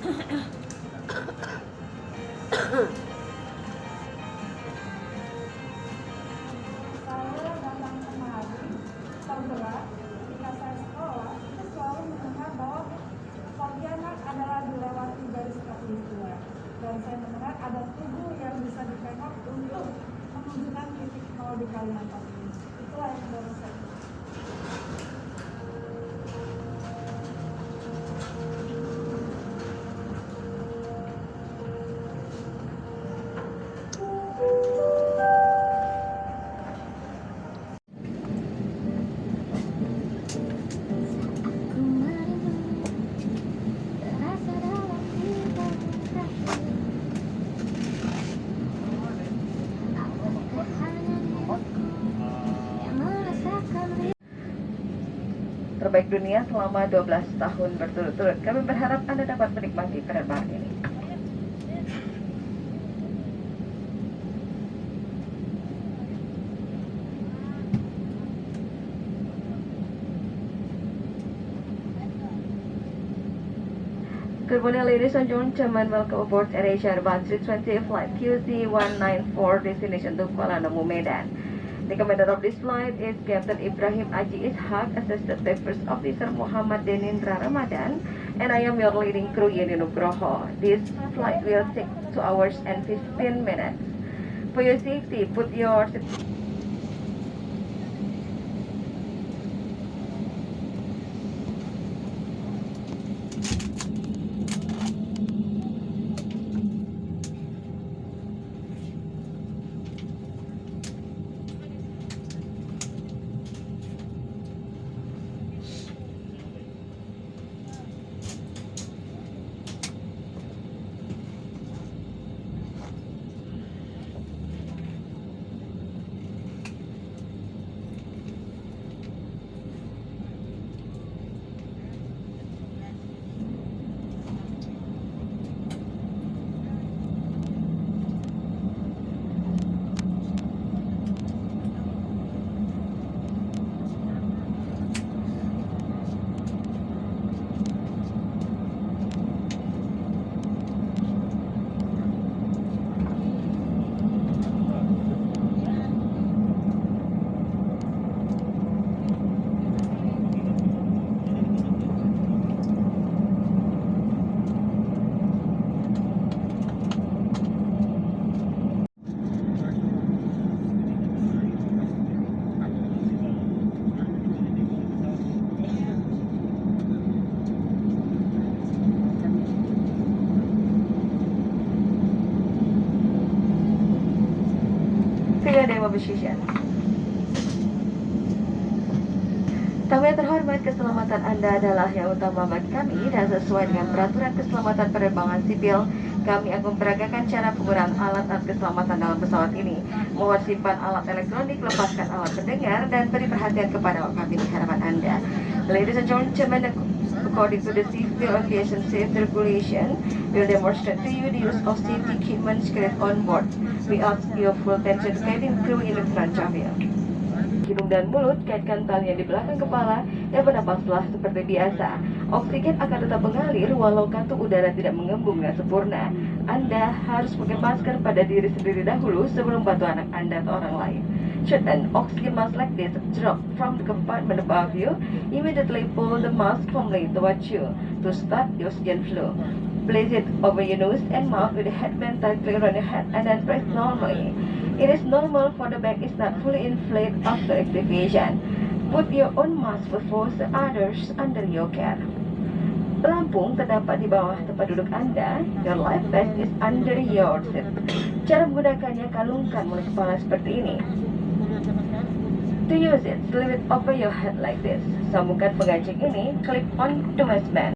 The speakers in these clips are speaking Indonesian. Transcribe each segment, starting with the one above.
Saya datang kemari terberat ketika saya sekolah itu selalu mendengar bahwa Pontianak adalah dilewati garis khatulistiwa, dan saya mendengar ada tugu yang bisa ditengok untuk menunjukkan titik nol di Kalimantan ini. Itulah yang baru saya. Terbaik dunia selama 12 tahun berturut-turut. Kami berharap Anda dapat menikmati penerbangan ini. Good morning, ladies and gentlemen. Welcome aboard AirAsia Advance 320 flight QZ194 destination to Kuala Namu, Medan. The commander of this flight is Captain Ibrahim Aji Ishak, assisted by First Officer Muhammad Denindra Ramadan, and I am your leading crew, Yeni Nugroho. This flight will take 2 hours and 15 minutes. For your safety, put your Position. Tamu yang terhormat, keselamatan Anda adalah yang utama bagi kami, dan sesuai dengan peraturan keselamatan penerbangan sipil, kami akan memperagakan cara penggunaan alat keselamatan dalam pesawat ini. Mohon simpan alat elektronik, lepaskan alat pendengar, dan beri perhatian kepada awak kabin di hadapan Anda. Ladies and gentlemen, according to the Civil Aviation Safety Regulation, will demonstrate to you the use of safety equipment carried on board. We ask your full attention to cabin crew in the front of you. Hidung dan mulut, kaitkan talinya di belakang kepala, dan bernapaslah seperti biasa. Oksigen akan tetap mengalir walau kantung udara tidak mengembung dengan sempurna. Anda harus pakai masker pada diri sendiri dahulu sebelum bantu anak Anda atau orang lain. Should an oxygen mask like this drop from the compartment above you, immediately pull the mask firmly towards you to start the oxygen flow. Place it over your nose and mouth with the headband tightly around your head and then press normally. It is normal for the bag is not fully inflated after activation. Put your own mask before the others under your care. Pelampung terdapat di bawah tempat duduk Anda. Your life vest is under your seat. Cara menggunakannya, kalungkan mulai kepala seperti ini. To use it, slip it over your head like this. Sambungkan penggancing ini, clip on the waistband.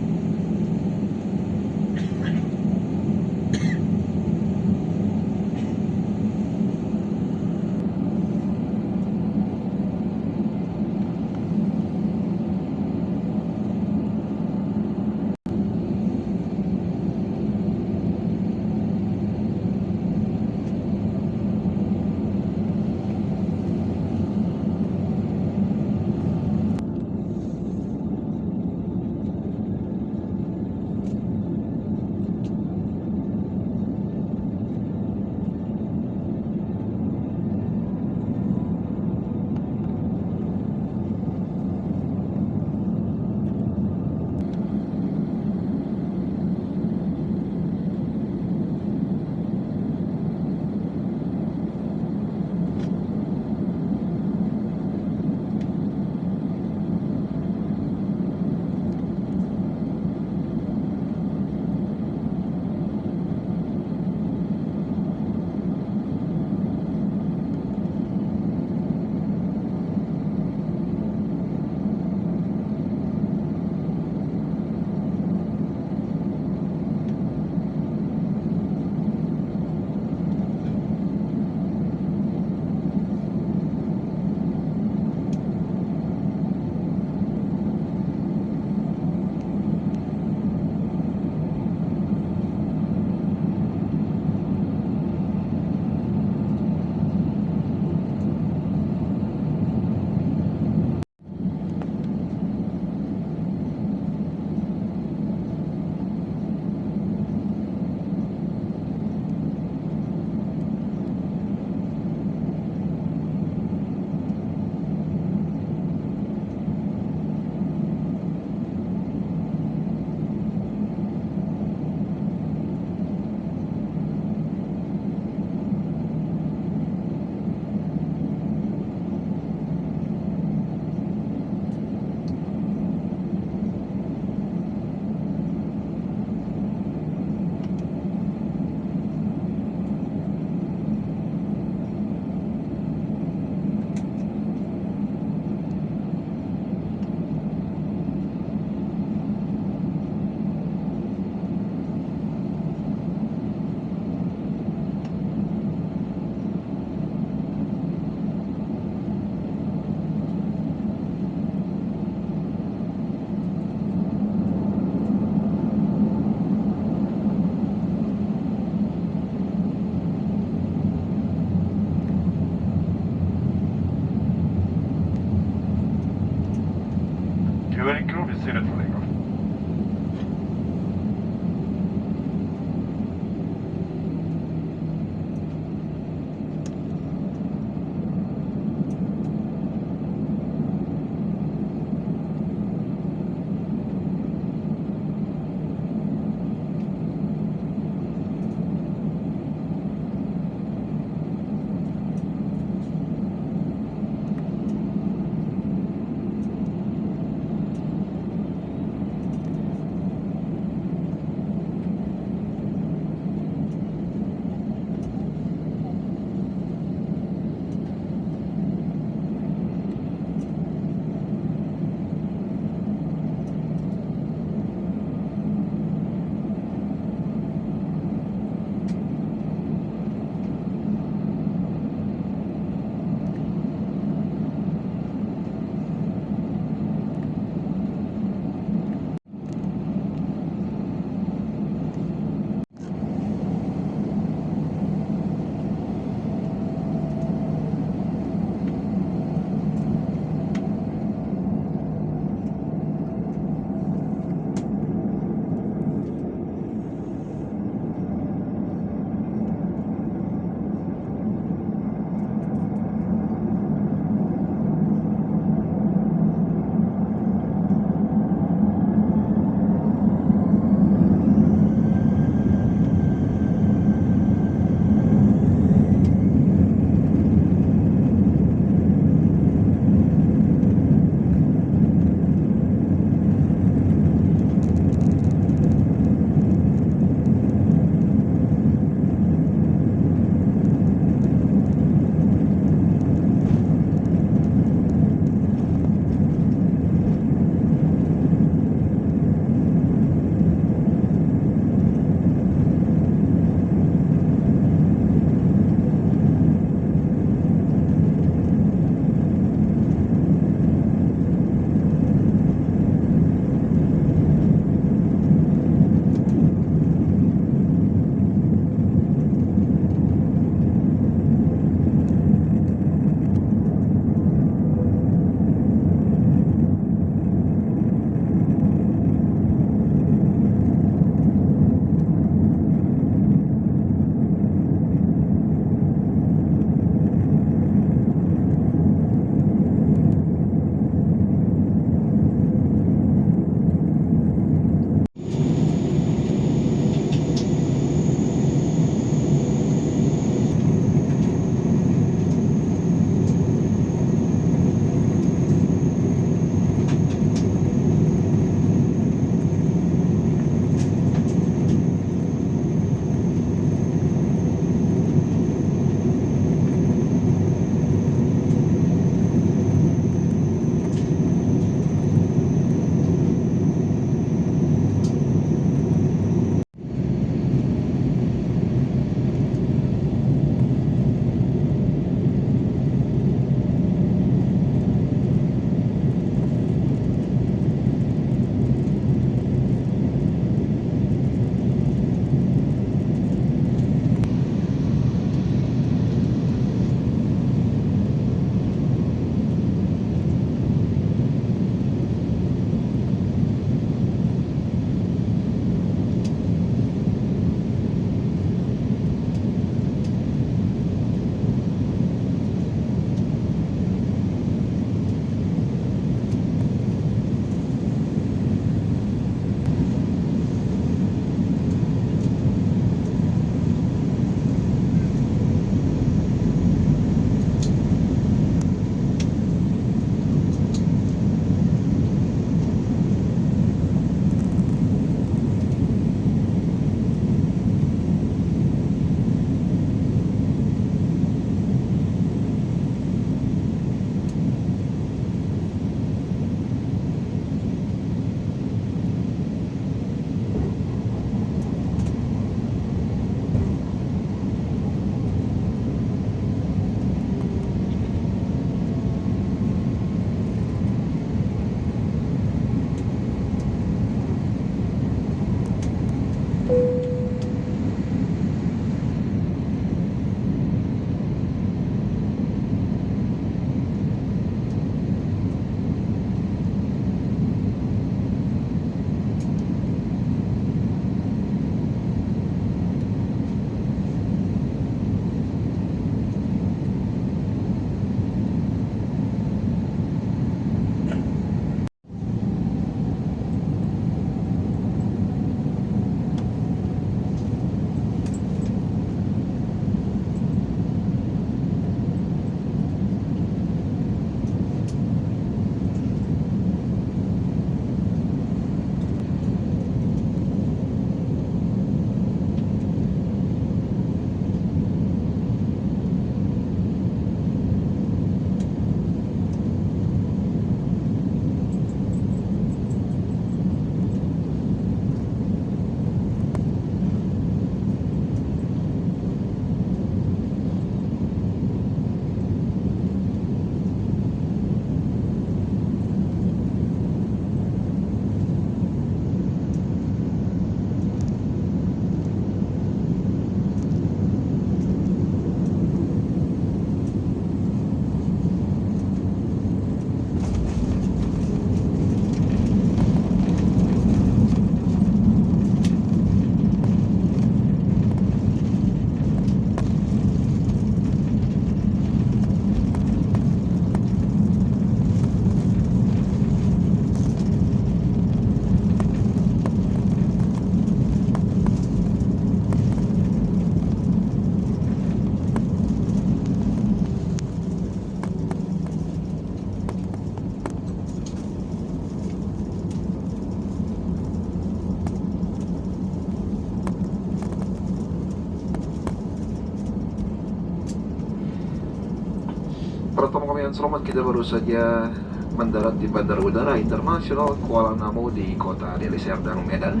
dengan selamat kita baru saja mendarat di Bandara Udara Internasional Kuala Namu di kota Deli Serdang, Medan.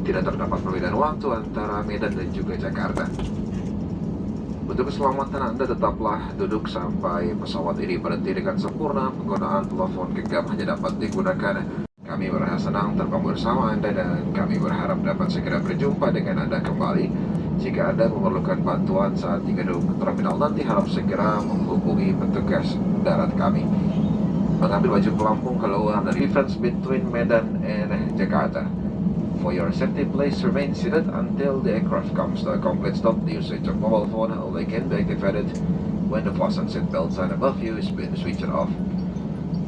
Tidak terdapat perbedaan waktu antara Medan dan juga Jakarta. Untuk keselamatan Anda, tetaplah duduk sampai pesawat ini berhenti dengan sempurna. Penggunaan telepon genggam hanya dapat digunakan. Kami merasa senang terbang bersama Anda dan kami berharap dapat segera berjumpa dengan Anda kembali. Jika Anda memerlukan bantuan saat di gedung terminal nanti, harap segera menghubungi petugas darat kami. Mengambil baju pelampung keluar dari difference between Medan and Jakarta. For your safety, please remain seated until the aircraft comes to a complete stop. The usage of mobile phone only can be activated when the fasten seat belt sign above you is being switched off.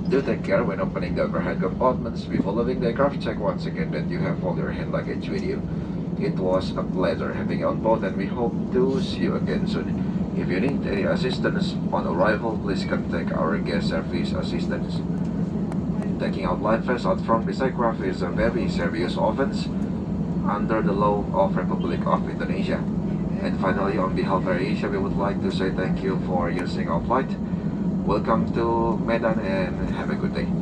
Do take care when opening the overhead compartments. Before leaving the aircraft, check once again that you have all your hand luggage with you. It was a pleasure having you on board, and we hope to see you again soon. If you need any assistance on arrival, please contact our guest service assistants. Taking out life vests out from this aircraft is a very serious offense under the law of Republic of Indonesia. And finally, on behalf of AirAsia, we would like to say thank you for using our flight. Welcome to Medan and have a good day.